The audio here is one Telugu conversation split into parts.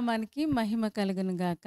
నామానికి మహిమ కలుగును గాక.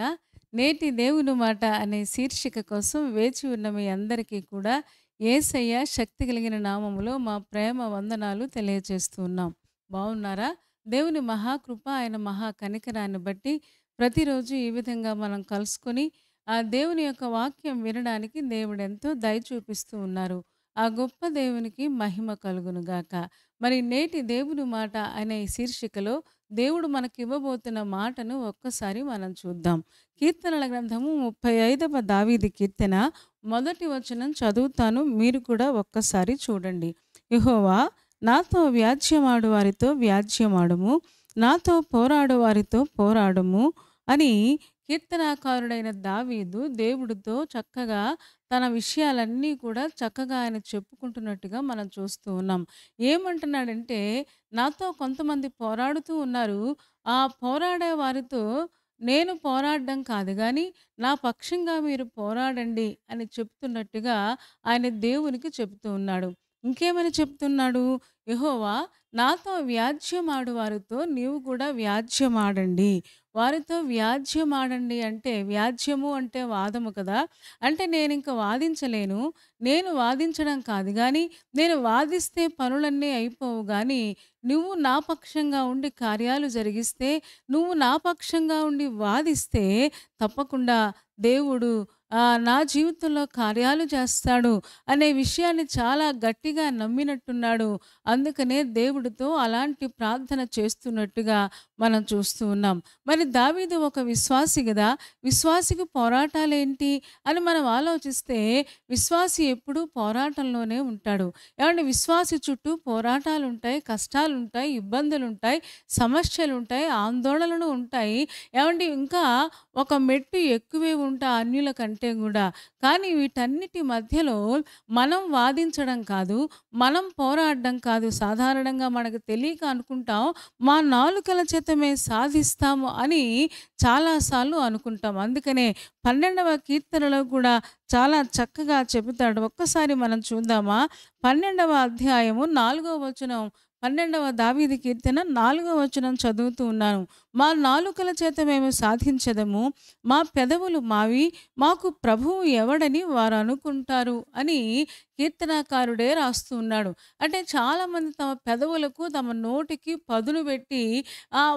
నేటి దేవుని మాట అనే శీర్షిక కోసం వేచి ఉన్న మీ అందరికీ కూడా యేసయ్య శక్తి కలిగిన నామములో మా ప్రేమ వందనాలు తెలియజేస్తూ ఉన్నాం. బాగున్నారా? దేవుని మహాకృప, ఆయన మహా కనికరాన్ని బట్టి ప్రతిరోజు ఈ విధంగా మనం కలుసుకొని, ఆ దేవుని యొక్క వాక్యం వినడానికి దేవుడెంతో దయ చూపిస్తూ ఉన్నారు. ఆ గొప్ప దేవునికి మహిమ కలుగును గాక. మరి నేటి దేవుని మాట అనే ఈ శీర్షికలో దేవుడు మనకివ్వబోతున్న మాటను ఒక్కసారి మనం చూద్దాం. కీర్తనల గ్రంథము 35వ దావీదు కీర్తన మొదటి వచనం చదువుతాను. మీరు కూడా ఒక్కసారి చూడండి. యెహోవా, నాతో వ్యాజ్యమాడు వారితో వ్యాజ్యమాడుము, నాతో పోరాడు వారితో పోరాడుము అని కీర్తనాకారుడైన దావీదు దేవుడితో చక్కగా తన విషయాలన్నీ కూడా చక్కగా ఆయన చెప్పుకుంటున్నట్టుగా మనం చూస్తూ ఉన్నాం. ఏమంటున్నాడంటే, నాతో కొంతమంది పోరాడుతూ ఉన్నారు. ఆ పోరాడే వారితో నేను పోరాడడం కాదు గానీ, నా పక్షంగా మీరు పోరాడండి అని చెప్తున్నట్టుగా ఆయన దేవునికి చెప్తూ ఉన్నాడు. ఇంకేమని చెప్తున్నాడు? యెహోవా, నాతో వ్యాజ్యమాడు వారితో నీవు కూడా వ్యాజ్యమాడండి. వారితో వ్యాజ్యమాడండి అంటే, వ్యాజ్యము అంటే వాదము కదా! అంటే నేనింక వాదించలేను. నేను వాదించడం కాదు గానీ, నేను వాదిస్తే పనులన్నీ అయిపోవు గానీ, నువ్వు నా పక్షంగా ఉండి కార్యాలు జరిగిస్తే, నువ్వు నా పక్షంగా ఉండి వాదిస్తే తప్పకుండా దేవుడు నా జీవితంలో కార్యాలు చేస్తాడు అనే విషయాన్ని చాలా గట్టిగా నమ్మినట్టున్నాడు. అందుకనే దేవుడితో అలాంటి ప్రార్థన చేస్తున్నట్టుగా మనం చూస్తూ ఉన్నాం. మరి దావీదు ఒక విశ్వాసి గదా! విశ్వాసికి పోరాటాలేంటి అని మనం ఆలోచిస్తే, విశ్వాసి ఎప్పుడూ పోరాటంలోనే ఉంటాడు. ఏవండీ, విశ్వాసి చుట్టూ పోరాటాలుంటాయి, కష్టాలుంటాయి, ఇబ్బందులుంటాయి, సమస్యలుంటాయి, ఆందోళనలు ఉంటాయి. ఏవండీ, ఇంకా ఒక మెట్టు ఎక్కువే ఉంటా అన్యుల కంటే గూడా. కానీ వీటన్నిటి మధ్యలో మనం వాదించడం కాదు, మనం పోరాడడం కాదు. సాధారణంగా మనకు తెలియక అనుకుంటాం, మా నాలుకల చేత మేము సాధిస్తాము అని చాలాసార్లు అనుకుంటాం. అందుకనే 12వ కీర్తనలో కూడా చాలా చక్కగా చెబుతాడు. ఒక్కసారి మనం చూద్దామా? 12వ అధ్యాయము 4వ వచనం, 12వ దావీదు కీర్తన 4వ వచనం చదువుతూ ఉన్నాను. మా నాలుకల చేత మేము సాధించెదము, మా పెదవులు మావి, మాకు ప్రభువు ఎవడని వారు అనుకుంటారు అని కీర్తనాకారుడే రాస్తూ ఉన్నాడు. అంటే చాలామంది తమ పెదవులకు, తమ నోటికి పదును పెట్టి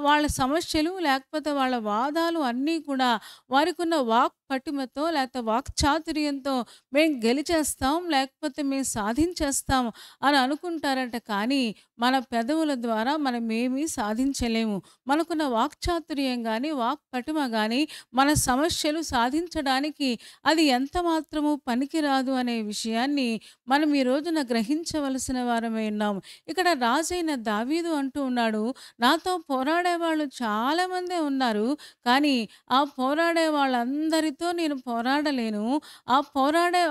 వాళ్ళ సమస్యలు లేకపోతే వాళ్ళ వాదాలు అన్నీ కూడా వారికున్న వాక్ పటిమతో లేకపోతే వాక్చాతుర్యంతో మేము గెలిచేస్తాం, లేకపోతే మేము సాధించేస్తాం అని అనుకుంటారంట. కానీ మన పెదవుల ద్వారా మనమేమీ సాధించలేము. మనకున్న వాక్చాతుర్యం కానీ, వాక్ పటిమ కానీ మన సమస్యలు సాధించడానికి అది ఎంత మాత్రము పనికిరాదు అనే విషయాన్ని మనం ఈ రోజున గ్రహించవలసిన వారమై ఉన్నాము. ఇక్కడ రాజైన దావీదు అంటూ ఉన్నాడు, నాతో పోరాడే వాళ్ళు చాలామందే ఉన్నారు, కానీ ఆ పోరాడే వాళ్ళందరితో నేను పోరాడలేను. ఆ పోరాడే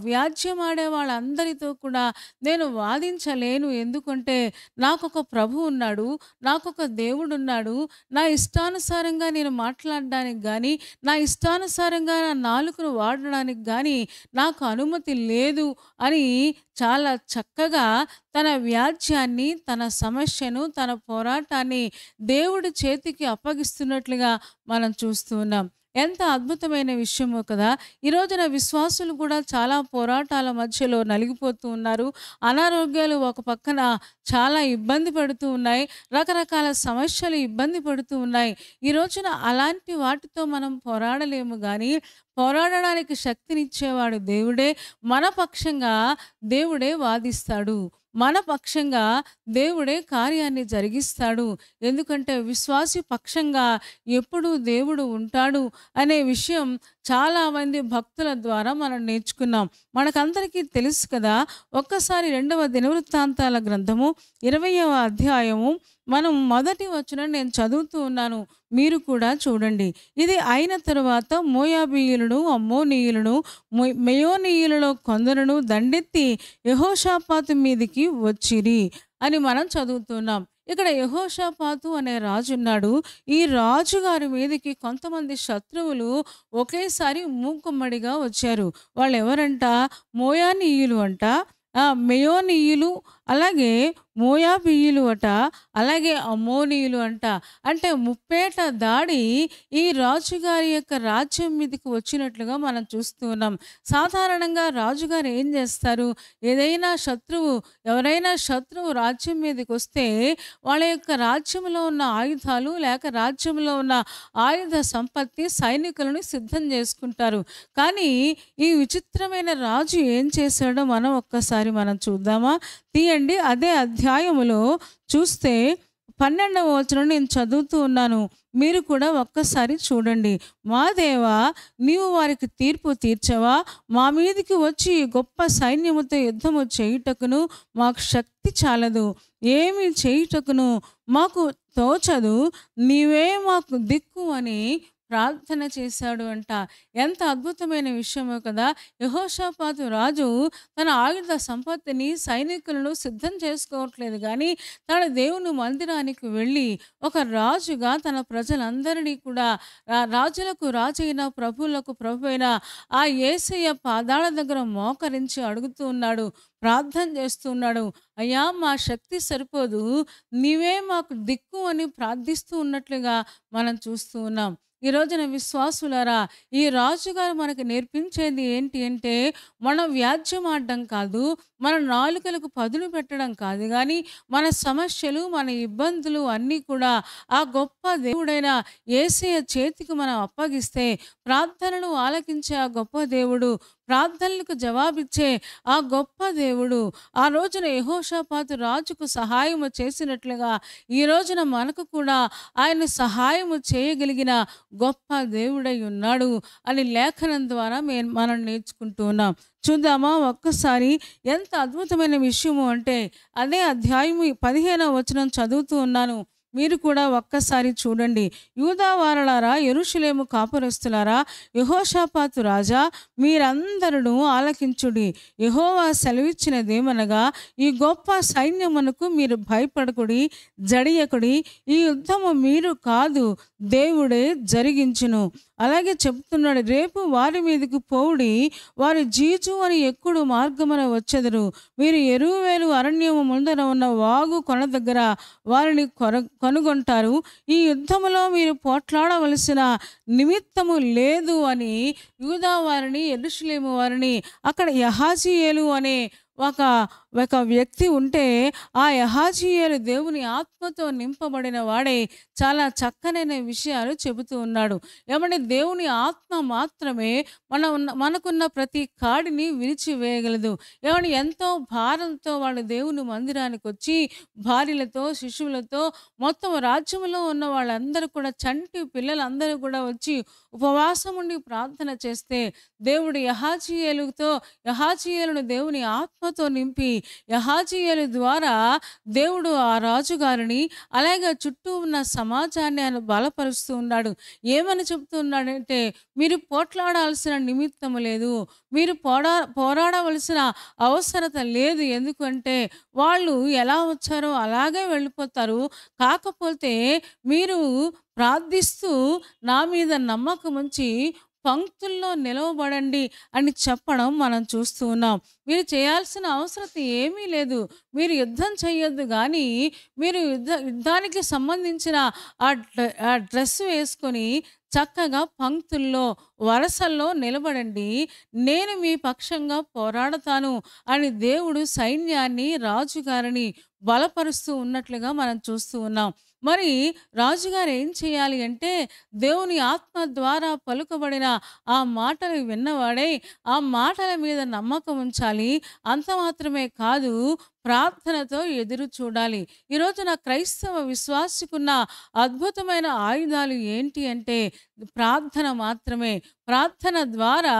వ్యాజ్యమాడే వాళ్ళందరితో కూడా నేను వాదించలేను. ఎందుకంటే నాకొక ప్రభు ఉన్నాడు, నాకొక దేవుడున్నాడు. నా ఇష్టానుసారంగా నేను మాట్లాడడానికి గానీ, నా ఇష్టానుసారంగా నా నాలుకను వాడడానికి గానీ నాకు అనుమతి లేదు అని చాలా చక్కగా తన వ్యాజ్యాన్ని, తన సమస్యను, తన పోరాటాన్ని దేవుడి చేతికి అప్పగిస్తున్నట్లుగా మనం చూస్తూ ఉన్నాం. ఎంత అద్భుతమైన విషయమో కదా! ఈ రోజున విశ్వాసులు కూడా చాలా పోరాటాల మధ్యలో నలిగిపోతూ ఉన్నారు. అనారోగ్యాలు ఒక పక్కన చాలా ఇబ్బంది పడుతూ ఉన్నాయి. రకరకాల సమస్యలు ఇబ్బంది పడుతూ ఉన్నాయి. ఈ రోజున అలాంటి వాటితో మనం పోరాడలేము గానీ, పోరాడడానికి శక్తినిచ్చేవాడు దేవుడే. మన పక్షంగా దేవుడే వాదిస్తాడు. మన పక్షంగా దేవుడే కార్యాన్ని జరిగిస్తాడు. ఎందుకంటే విశ్వాసి పక్షంగా ఎప్పుడూ దేవుడు ఉంటాడు అనే విషయం చాలామంది భక్తుల ద్వారా మనం నేర్చుకున్నాం. మనకందరికీ తెలుసు కదా! ఒక్కసారి 2వ దినవృత్తాంతాల గ్రంథము 20వ అధ్యాయము మనం మొదటి వచనం నేను చదువుతూ ఉన్నాను. మీరు కూడా చూడండి. ఇది అయిన తరువాత మోయాబీయులను, అమ్మోనీయులను, మెయోనీయులలో కొందరును దండెత్తి యెహోషాపాతు మీదికి వచ్చిరి అని మనం చదువుతున్నాం. ఇక్కడ యెహోషాపాతు అనే రాజున్నాడు. ఈ రాజుగారి మీదకి కొంతమంది శత్రువులు ఒకేసారి మూకుమ్మడిగా వచ్చారు. వాళ్ళెవరంట? మోయానీయులు అంట, మెయోనీయులు, అలాగే మోయాబీయులు అట, అలాగే అమ్మోనీయులు అంట. అంటే ముప్పేట దాడి ఈ రాజుగారి యొక్క రాజ్యం మీదకి వచ్చినట్లుగా మనం చూస్తూ ఉన్నాం. సాధారణంగా రాజుగారు ఏం చేస్తారు? ఏదైనా శత్రువు ఎవరైనా శత్రువు రాజ్యం మీదకొస్తే వాళ్ళ యొక్క రాజ్యంలో ఉన్న ఆయుధాలు లేక రాజ్యంలో ఉన్న ఆయుధ సంపత్తి సైనికులను సిద్ధం చేసుకుంటారు. కానీ ఈ విచిత్రమైన రాజు ఏం చేశాడో ఒక్కసారి చూద్దామా? తీయండి. అదే అధ్యాయములో చూస్తే 12వ వచనం నేను చదువుతూ ఉన్నాను. మీరు కూడా ఒక్కసారి చూడండి. మా దేవా, నీవు వారికి తీర్పు తీర్చవా? మా మీదికి వచ్చి ఈ గొప్ప సైన్యముతో యుద్ధము చేయుటకును మాకు శక్తి చాలదు. ఏమి చేయుటకును మాకు తోచదు. నీవే మాకు దిక్కు అని ప్రార్థన చేశాడు అంట. ఎంత అద్భుతమైన విషయమో కదా! యెహోషాపాతు రాజు తన ఆయుధ సంపత్తిని, సైనికులను సిద్ధం చేసుకోవట్లేదు గానీ, తన దేవుని మందిరానికి వెళ్ళి ఒక రాజుగా తన ప్రజలందరినీ కూడా రాజులకు రాజైన, ప్రభువులకు ప్రభువైన ఆ యేసయ్య పాదాల దగ్గర మోకరించి అడుగుతూ ఉన్నాడు. ప్రార్థన చేస్తూ ఉన్నాడు. అయ్యా, మా శక్తి సరిపోదు, నీవే మాకు దిక్కు అని ప్రార్థిస్తూ ఉన్నట్లుగా మనం చూస్తూ ఉన్నాం. ఈ రోజున విశ్వాసులారా, ఈ రాజుగారు మనకు నేర్పించేది ఏంటి అంటే, మనం వ్యాజ్యం ఆడడం కాదు, మన నాలుకలకు పదును పెట్టడం కాదు గానీ, మన సమస్యలు, మన ఇబ్బందులు అన్నీ కూడా ఆ గొప్ప దేవుడైన యేసయ్య చేతికి మనం అప్పగిస్తే, ప్రార్థనలు ఆలకించే ఆ గొప్ప దేవుడు, ప్రార్థనలకు జవాబిచ్చే ఆ గొప్ప దేవుడు, ఆ రోజున యెహోషాపాతు రాజుకు సహాయము చేసినట్లుగా ఈ రోజున మనకు కూడా ఆయన సహాయము చేయగలిగిన గొప్ప దేవుడై ఉన్నాడు అని లేఖనం ద్వారా మనం నేర్చుకుంటూ ఉన్నాం. చూద్దామా ఒక్కసారి? ఎంత అద్భుతమైన విషయము అంటే, అదే అధ్యాయము 15వ వచనం చదువుతూ ఉన్నాను. మీరు కూడా ఒక్కసారి చూడండి. యూదావారలారా, యెరూషలేము కాపురస్తులారా, యెహోషాపాతు రాజా, మీరందరూ ఆలకించుడి. యెహోవా సెలవిచ్చినదేమనగా, ఈ గొప్ప సైన్యమునకు మీరు భయపడకుడి, జడియకుడి. ఈ యుద్ధము మీరు కాదు, దేవుడే జరిగించును. అలాగే చెప్తున్నాడు, రేపు వారి మీదకి పోవుడి, వారి జీజు అని ఎక్కుడు మార్గమున వచ్చెదరు. మీరు యెరూవేలు అరణ్యము ముందర ఉన్న వాగు కొన దగ్గర వారిని కనుగొంటారు. ఈ యుద్ధములో మీరు పోట్లాడవలసిన నిమిత్తము లేదు అని యూదా వారిని, యెరూషలేము వారిని, అక్కడ యహాజీయేలు అనే ఒక వ్యక్తి ఉంటే, ఆ యహాజీయేలు దేవుని ఆత్మతో నింపబడిన వాడే చాలా చక్కనైన విషయాలు చెబుతూ ఉన్నాడు. ఏమంటే దేవుని ఆత్మ మాత్రమే మనకున్న ప్రతి కాడిని విరిచివేయగలదు. ఏమంటే ఎంతో భారంతో వాళ్ళు దేవుని మందిరానికి వచ్చి భార్యలతో, శిశువులతో, మొత్తం రాజ్యంలో ఉన్న వాళ్ళందరూ కూడా, చంటి పిల్లలందరూ కూడా వచ్చి ఉపవాసం ఉండి ప్రార్థన చేస్తే, దేవుడు యహాజీయేలును దేవుని ఆత్మతో నింపి యహాజీయేలు ద్వారా దేవుడు ఆ రాజుగారిని, అలాగే చుట్టూ ఉన్న సమాజాన్ని ఆయన బలపరుస్తూ ఉన్నాడు. ఏమని చెప్తూ ఉన్నాడంటే, మీరు పోట్లాడాల్సిన నిమిత్తము లేదు, మీరు పోరాడవలసిన అవసరత లేదు. ఎందుకంటే వాళ్ళు ఎలా వచ్చారో అలాగే వెళ్ళిపోతారు. కాకపోతే మీరు ప్రార్థిస్తూ నా మీద నమ్మకం ఉంచి పంక్తుల్లో నిలవబడండి అని చెప్పడం మనం చూస్తూ ఉన్నాం. మీరు చేయాల్సిన అవసరత ఏమీ లేదు. మీరు యుద్ధం చేయొద్దు కానీ, మీరు యుద్ధానికి సంబంధించిన ఆ డ్రెస్ వేసుకొని చక్కగా పంక్తుల్లో, వరసల్లో నిలబడండి. నేను మీ పక్షంగా పోరాడతాను అని దేవుడు సైన్యాన్ని, రాజుగారిని బలపరుస్తూ ఉన్నట్లుగా మనం చూస్తూ ఉన్నాం. మరి రాజుగారు ఏం చేయాలి అంటే, దేవుని ఆత్మ ద్వారా పలుకబడిన ఆ మాటలు విన్నవాడే ఆ మాటల మీద నమ్మకం ఉంచాలి. అంత మాత్రమే కాదు, ప్రార్థనతో ఎదురు చూడాలి. ఈరోజు నా క్రైస్తవ విశ్వాసికున్న అద్భుతమైన ఆయుధాలు ఏంటి అంటే ప్రార్థన మాత్రమే. ప్రార్థన ద్వారా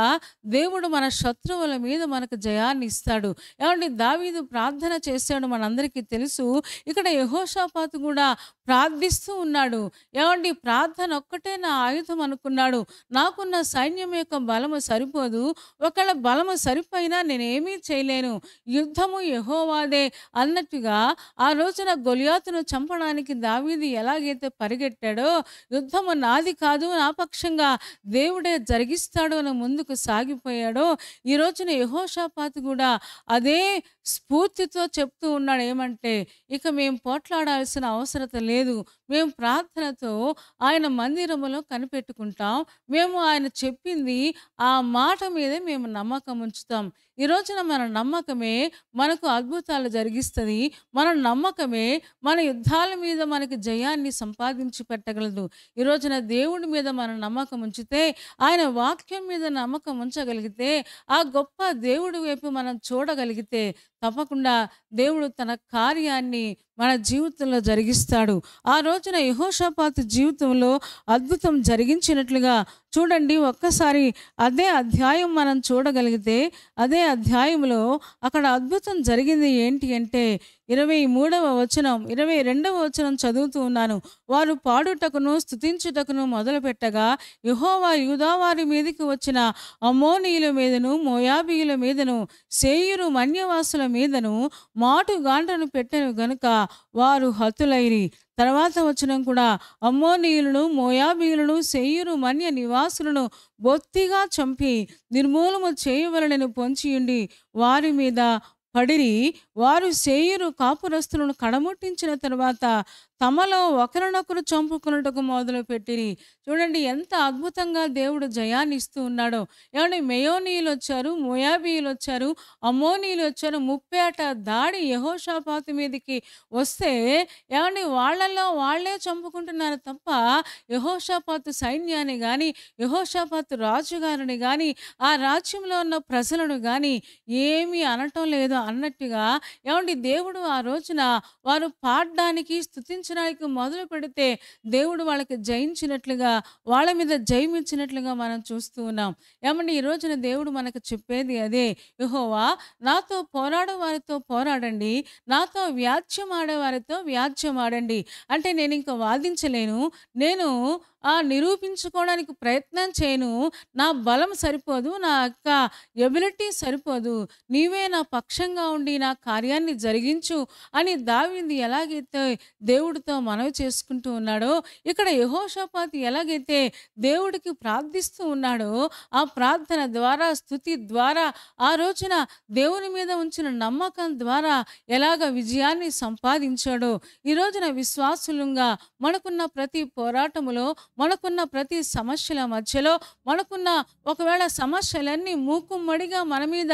దేవుడు మన శత్రువుల మీద మనకు జయాన్ని ఇస్తాడు. ఏమంటే దావీదు ప్రార్థన చేశాడు, మనందరికీ తెలుసు. ఇక్కడ యెహోషాపాతు కూడా ప్రార్థిస్తూ ఉన్నాడు. ఏమండి, ప్రార్థన ఒక్కటే నా ఆయుధం అనుకున్నాడు. నాకున్న సైన్యం యొక్క బలము సరిపోదు, ఒకవేళ బలము సరిపోయినా నేనేమీ చేయలేను, యుద్ధము యెహోవాదే అన్నట్టుగా ఆ రోజున గొలియాతును చంపడానికి దావీదు ఎలాగైతే పరిగెట్టాడో, యుద్ధము నాది కాదు, నా పక్షంగా దేవుడే జరిగిస్తాడు అని ముందుకు సాగిపోయాడో, ఈ రోజున యెహోషాపాతు కూడా అదే స్ఫూర్తితో చెప్తూ ఉన్నాడు. ఏమంటే, ఇక మేము పోట్లాడాల్సిన అవసరత లేదు. మేము ప్రార్థనతో ఆయన మందిరములో కనిపెట్టుకుంటాం. మేము ఆయన చెప్పింది ఆ మాట మీదే మేము నమ్మకం ఉంచుతాం. ఈ రోజున మన నమ్మకమే మనకు అద్భుతాలు జరిగిస్తది. మన నమ్మకమే మన యుద్ధాల మీద మనకి జయాన్ని సంపాదించి పెట్టగలదు. ఈ రోజున దేవుడి మీద మన నమ్మకం ఉంచితే, ఆయన వాక్యం మీద నమ్మకం ఉంచగలిగితే, ఆ గొప్ప దేవుడి వైపు మనం చూడగలిగితే తప్పకుండా దేవుడు తన కార్యాన్ని మన జీవితంలో జరిగిస్తాడు. ఆ రోజున యెహోషాపాతు జీవితంలో అద్భుతం జరిగించినట్లుగా చూడండి. ఒక్కసారి అదే అధ్యాయం మనం చూడగలిగితే, అదే అధ్యాయంలో అక్కడ అద్భుతం జరిగింది ఏంటి అంటే, 23వ వచనం 22వ వచనం చదువుతూ ఉన్నాను. వారు పాడుటకును స్తుతించుటకును మొదలుపెట్టగా యెహోవా యూదా వారి మీదికి వచ్చిన అమ్మోనీయుల మీదను మోయాబీయుల మీదను సేయీరు మన్యవాసుల మీదను మాటుగాండ్రను పెట్టెను గనుక వారు హతులైరి. తర్వాత వచనం కూడా, అమ్మోనీయులను మోయాబీయులను సేయీరు మన్య నివాసులను బొత్తిగా చంపి నిర్మూలము చేయవలెనని పొంచియుండి వారి మీద పడిరి. వారు సేయీరు కాపురస్తులను కడముట్టించిన తర్వాత తమలో ఒకరినొకరు చంపుకున్నట్టుకు మొదలుపెట్టిరి. చూడండి ఎంత అద్భుతంగా దేవుడు జయాన్ని ఇస్తూ ఉన్నాడో. ఏమంటే, మెయోనీయులు వచ్చారు, మోయాబీయులు వచ్చారు, అమ్మోనీయులు వచ్చారు. ముప్పేట దాడి యెహోషాపాతు మీదకి వస్తే ఏమండి, వాళ్ళల్లో వాళ్ళే చంపుకుంటున్నారు తప్ప యెహోషాపాతు సైన్యాన్ని కానీ, యెహోషాపాతు రాజుగారిని కానీ, ఆ రాజ్యంలో ఉన్న ప్రజలను కానీ ఏమీ అనటం లేదు అన్నట్టుగా ఏమండి, దేవుడు ఆ రోజున వారు పాడడానికి స్తుతించడానికి మొదలు పెడితే దేవుడు వాళ్ళకి జయించినట్లుగా, వాళ్ళ మీద జయమిచ్చినట్లుగా మనం చూస్తూ ఉన్నాం. ఏమండి, ఈ రోజున దేవుడు మనకు చెప్పేది అదే. యెహోవా నాతో పోరాడే వారితో పోరాడండి, నాతో వ్యాజ్యం ఆడే వారితో వ్యాజ్యం ఆడండి. అంటే నేను ఇంకా వాదించలేను, నేను నిరూపించుకోవడానికి ప్రయత్నం చేయను, నా బలం సరిపోదు, నా యొక్క ఎబిలిటీ సరిపోదు, నీవే నా పక్షంగా ఉండి నా కార్యాన్ని జరిగించు అని దావీదు ఎలాగైతే దేవుడితో మనవి చేసుకుంటూ ఉన్నాడో, ఇక్కడ యెహోషాపాతు ఎలాగైతే దేవుడికి ప్రార్థిస్తూ ఉన్నాడో, ఆ ప్రార్థన ద్వారా, స్తుతి ద్వారా, ఆ రోజున దేవుని మీద ఉంచిన నమ్మకం ద్వారా ఎలాగ విజయాన్ని సంపాదించాడో, ఈ రోజున విశ్వాసులుగా మనకున్న ప్రతి పోరాటములో, మనకున్న ప్రతి సమస్యల మధ్యలో, మనకున్న ఒకవేళ సమస్యలన్నీ మూకుమ్మడిగా మన మీద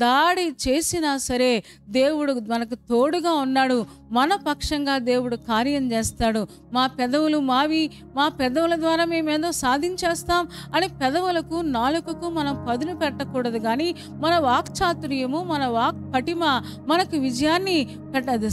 దాడి చేసినా సరే దేవుడు మనకు తోడుగా ఉన్నాడు. మన పక్షంగా దేవుడు కార్యం చేస్తాడు. మా పెదవులు మావి, మా పెదవుల ద్వారా మేమేదో సాధించేస్తాం అని పెదవులకు నాలుకకు మనం పదును పెట్టకూడదు. కానీ మన వాక్చాతుర్యము, మన వాక్ పటిమ మనకు విజయాన్ని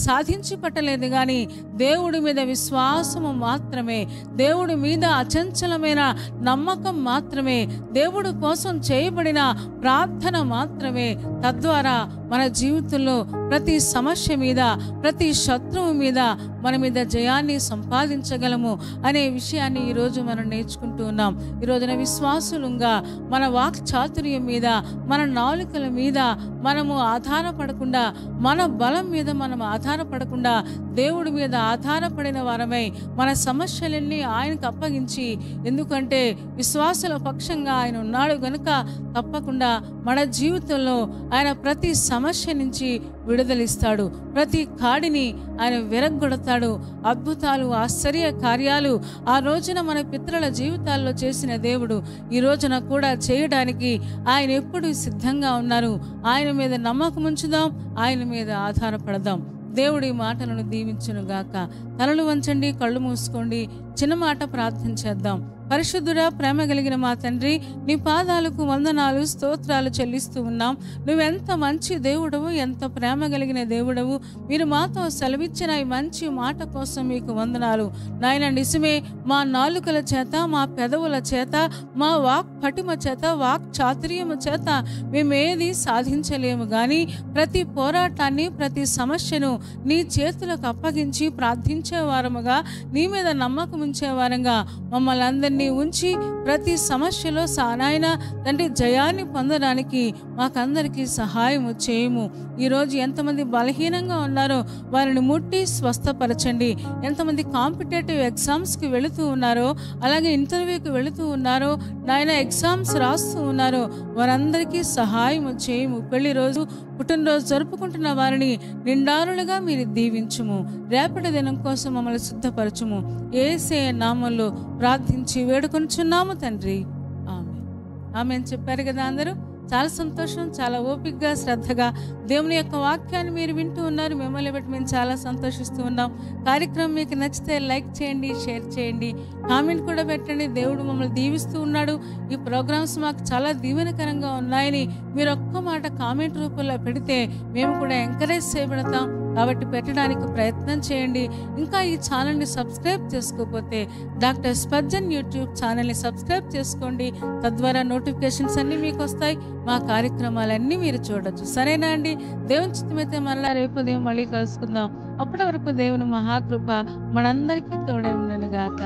సాధించి పెట్టలేదు. కానీ దేవుడి మీద విశ్వాసము మాత్రమే, దేవుడి మీద అచంచలమైన నమ్మకం మాత్రమే, దేవుడు కోసం చేయబడిన ప్రార్థన మాత్రమే తద్వారా మన జీవితంలో ప్రతి సమస్య మీద, ప్రతి శత్రువు మీద మన మీద జయాన్ని సంపాదించగలము అనే విషయాన్ని ఈరోజు మనం నేర్చుకుంటూ ఉన్నాం. ఈరోజున విశ్వాసులుగా మన వాక్ చాతుర్యం మీద, మన నాలుకల మీద మనము ఆధారపడకుండా, మన బలం మీద మనం ఆధారపడకుండా దేవుడి మీద ఆధారపడిన వారమై మన సమస్యలన్నీ ఆయనకు అప్పగించి, ఎందుకంటే విశ్వాసుల పక్షంగా ఆయన ఉన్నాడు గనుక తప్పకుండా మన జీవితంలో ఆయన ప్రతి సమస్య నుంచి విడుదలిస్తాడు, ప్రతి కాడిని ఆయన విరగ్గొడతాడు. అద్భుతాలు, ఆశ్చర్య కార్యాలు ఆ రోజున మన పితరుల జీవితాల్లో చేసిన దేవుడు ఈ రోజున కూడా చేయడానికి ఆయన ఎప్పుడు సిద్ధంగా ఉన్నారు. ఆయన మీద నమ్మకం ఉంచుదాం, ఆయన మీద ఆధారపడదాం. దేవుడి మాటలను దీవించును గాక. తలలు వంచండి, కళ్ళు మూసుకోండి, చిన్న మాట ప్రార్థన చేద్దాం. పరిశుద్ధుడా, ప్రేమ కలిగిన మా తండ్రి, నీ పాదాలకు వందనాలు, స్తోత్రాలు చెల్లిస్తూ ఉన్నాం. నువ్వెంత మంచి దేవుడవు, ఎంత ప్రేమ కలిగిన దేవుడవు. మీరు మాతో సెలవిచ్చిన ఈ మంచి మాట కోసం మీకు వందనాలు నాయన. నిజమే, మా నాలుకల చేత, మా పెదవుల చేత, మా వాక్ పటిమ చేత, వాక్ చాతుర్యము చేత మేమేది సాధించలేము. కానీ ప్రతి పోరాటాన్ని, ప్రతి సమస్యను నీ చేతులకు అప్పగించి ప్రార్థించేవారముగా, నీ మీద నమ్మకం ఉంచేవారంగా మమ్మల్ని అందరినీ అన్నీ ఉంచి ప్రతి సమస్యలో నాయన తండ్రి జయాన్ని పొందడానికి మాకందరికీ సహాయము చేయము. ఈరోజు ఎంతమంది బలహీనంగా ఉన్నారో వారిని ముట్టి స్వస్థపరచండి. ఎంతమంది కాంపిటేటివ్ ఎగ్జామ్స్కి వెళుతూ ఉన్నారో, అలాగే ఇంటర్వ్యూకి వెళుతూ ఉన్నారో, నాయన ఎగ్జామ్స్ రాస్తూ ఉన్నారో వారందరికీ సహాయము చేయము. పెళ్లి రోజు పుట్టినరోజు జరుపుకుంటున్న వారిని నిండారులుగా మీరు దీవించుము. రేపటి దినం కోసం మమ్మల్ని సిద్ధపరచుము. యేసయ్య నామములో ప్రార్థించి వేడుకొనుచున్నాము తండ్రి. ఆమేన్. ఆమేన్ చెప్పారు కదా అందరూ. చాలా సంతోషం. చాలా ఓపికగా శ్రద్ధగా దేవుని యొక్క వాక్యాన్ని మీరు వింటూ ఉన్నారు. మిమ్మల్ని బట్టి మేము చాలా సంతోషిస్తూ ఉన్నాం. కార్యక్రమం మీకు నచ్చితే లైక్ చేయండి, షేర్ చేయండి, కామెంట్ కూడా పెట్టండి. దేవుడు మమ్మల్ని దీవిస్తూ ఉన్నాడు. ఈ ప్రోగ్రామ్స్ మాకు చాలా దీవెనకరంగా ఉన్నాయని మీరు ఒక్క మాట కామెంట్ రూపంలో పెడితే మేము కూడా ఎంకరేజ్ చేయబడతాం. కాబట్టి పెట్టడానికి ప్రయత్నం చేయండి. ఇంకా ఈ ఛానల్ని సబ్స్క్రైబ్ చేసుకోకపోతే డాక్టర్ స్పర్జన్ యూట్యూబ్ ఛానల్ని సబ్స్క్రైబ్ చేసుకోండి. తద్వారా నోటిఫికేషన్స్ అన్నీ మీకు వస్తాయి. మా కార్యక్రమాలన్నీ మీరు చూడొచ్చు. సరేనా అండి? దేవుని చిత్తమైతే మరలా రేపు ఉదయం మళ్ళీ కలుసుకుందాం. అప్పటి వరకు దేవుని మహాకృప మనందరికీ తోడై ఉండను గాక.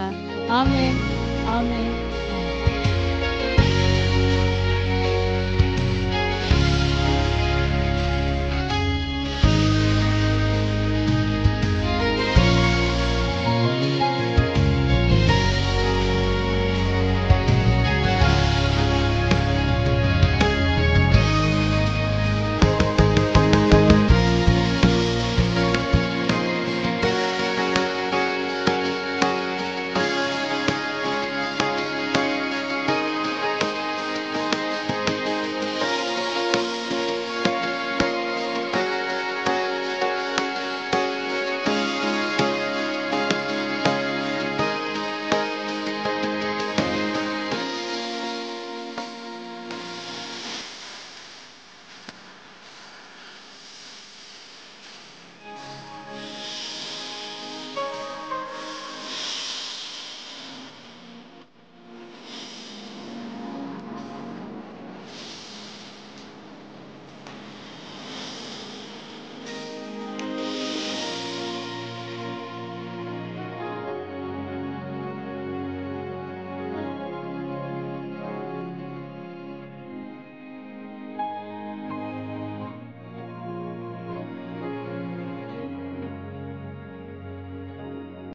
ఆమేన్. ఆమేన్.